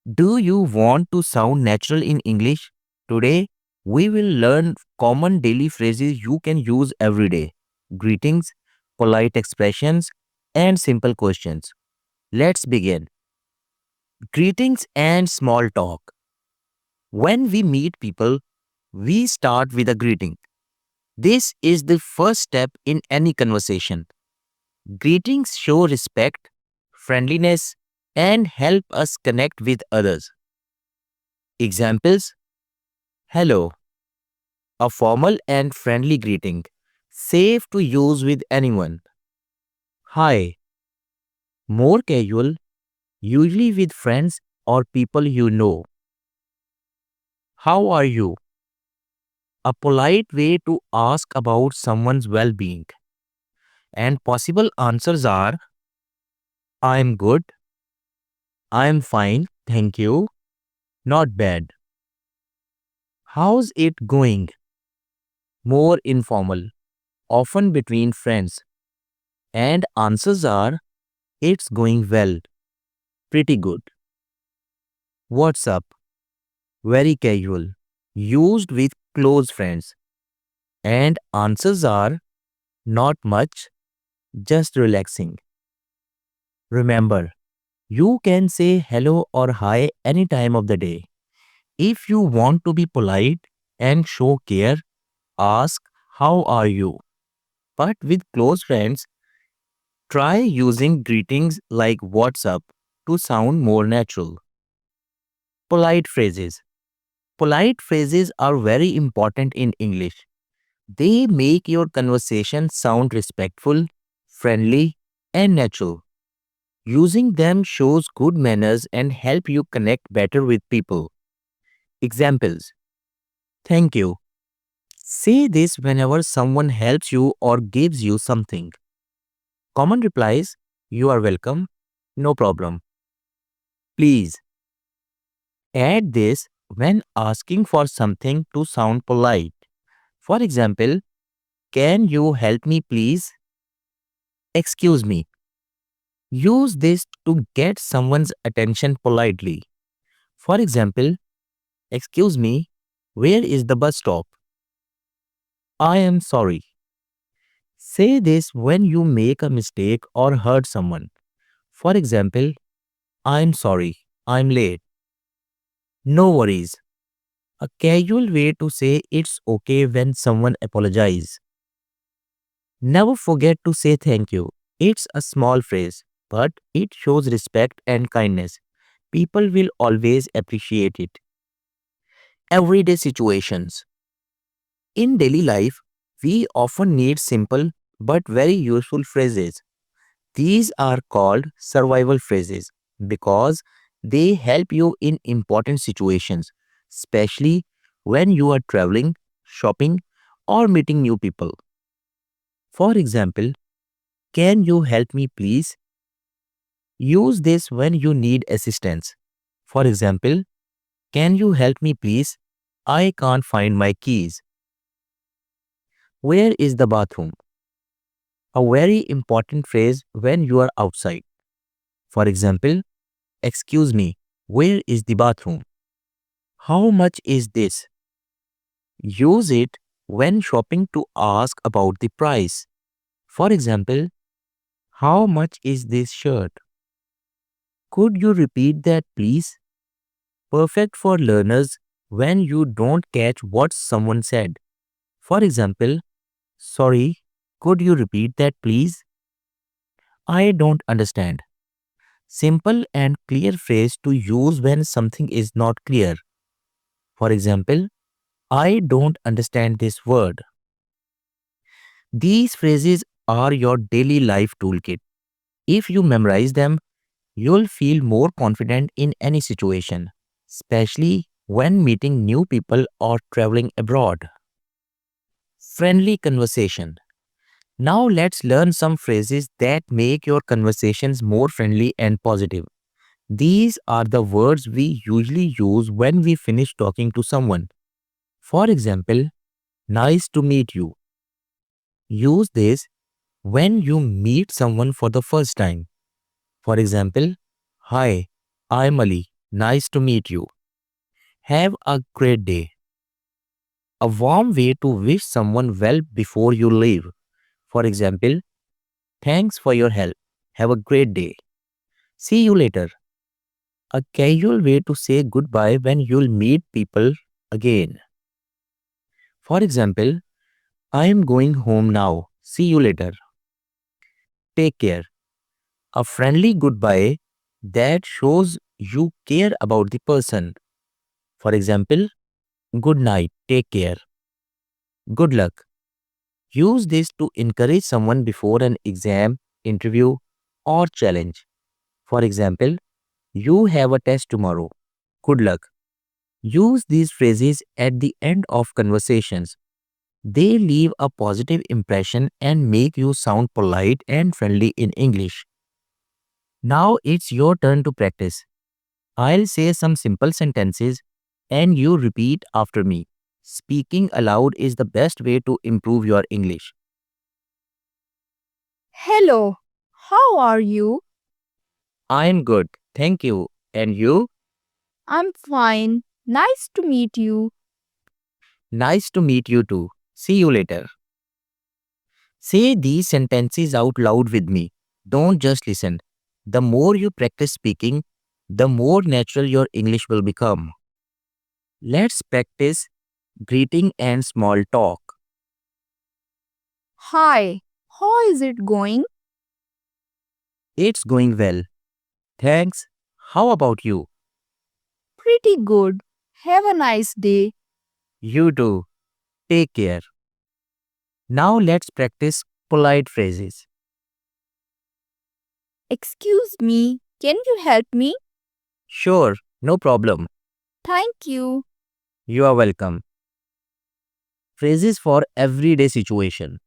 Do you want to sound natural in English? Today, we will learn common daily phrases you can use every day. Greetings, polite expressions, and simple questions. Let's begin. Greetings and small talk. When we meet people, we start with a greeting. This is the first step in any conversation. Greetings show respect, friendliness, and help us connect with others. Examples: Hello, a formal and friendly greeting, safe to use with anyone. Hi, more casual, usually with friends or people you know. How are you? A polite way to ask about someone's well being. And possible answers are: I'm good, I'm fine, thank you, not bad. How's it going? More informal, often between friends. And answers are: It's going well, pretty good. What's up? Very casual, used with close friends. And answers are: Not much, just relaxing. Remember, you can say hello or hi any time of the day. If you want to be polite and show care, ask, How are you? But with close friends, try using greetings like What's up to sound more natural. Polite phrases. Polite phrases are very important in English. They make your conversation sound respectful, friendly, and natural. Using them shows good manners and help you connect better with people. Examples: Thank you. Say this whenever someone helps you or gives you something. Common replies: You are welcome. No problem. Please. Add this when asking for something to sound polite. For example, Can you help me please? Excuse me. Use this to get someone's attention politely. For example, Excuse me, where is the bus stop? I am sorry. Say this when you make a mistake or hurt someone. For example, I'm sorry, I'm late. No worries. A casual way to say it's okay when someone apologizes. Never forget to say thank you. It's a small phrase, but it shows respect and kindness. People will always appreciate it. Everyday situations. In daily life, we often need simple but very useful phrases. These are called survival phrases because they help you in important situations, especially when you are traveling, shopping, or meeting new people. For example, Can you help me please? Use this when you need assistance. For example, Can you help me please? I can't find my keys. Where is the bathroom? A very important phrase when you are outside. For example, Excuse me, where is the bathroom? How much is this? Use it when shopping to ask about the price. For example, How much is this shirt? Could you repeat that please? Perfect for learners when you don't catch what someone said. For example, Sorry, could you repeat that please? I don't understand. Simple and clear phrase to use when something is not clear. For example, I don't understand this word. These phrases are your daily life toolkit. If you memorize them, you'll feel more confident in any situation, especially when meeting new people or traveling abroad. Friendly conversation. Now let's learn some phrases that make your conversations more friendly and positive. These are the words we usually use when we finish talking to someone. For example, Nice to meet you. Use this when you meet someone for the first time. For example, Hi, I'm Ali. Nice to meet you. Have a great day. A warm way to wish someone well before you leave. For example, thanks for your help. Have a great day. See you later. A casual way to say goodbye when you'll meet people again. For example, I am going home now. See you later. Take care. A friendly goodbye that shows you care about the person. For example, good night. Take care. Good luck. Use this to encourage someone before an exam, interview, or challenge. For example, you have a test tomorrow. Good luck. Use these phrases at the end of conversations. They leave a positive impression and make you sound polite and friendly in English. Now it's your turn to practice. I'll say some simple sentences and you repeat after me. Speaking aloud is the best way to improve your English. Hello, how are you? I'm good, thank you. And you? I'm fine. Nice to meet you. Nice to meet you too. See you later. Say these sentences out loud with me. Don't just listen. The more you practice speaking, the more natural your English will become. Let's practice greeting and small talk. Hi, how is it going? It's going well. Thanks. How about you? Pretty good. Have a nice day. You too. Take care. Now let's practice polite phrases. Excuse me, can you help me? Sure, no problem. Thank you. You are welcome. Phrases for everyday situation.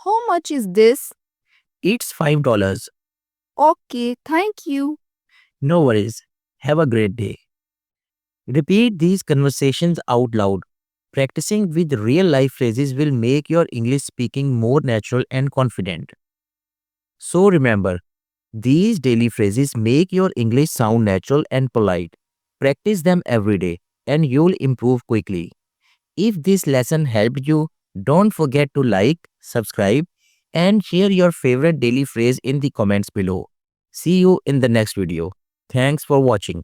How much is this? It's $5. Okay, thank you. No worries. Have a great day. Repeat these conversations out loud. Practicing with real life phrases will make your English speaking more natural and confident. So remember, these daily phrases make your English sound natural and polite. Practice them every day and you'll improve quickly. If this lesson helped you, don't forget to like, subscribe, and share your favorite daily phrase in the comments below. See you in the next video. Thanks for watching.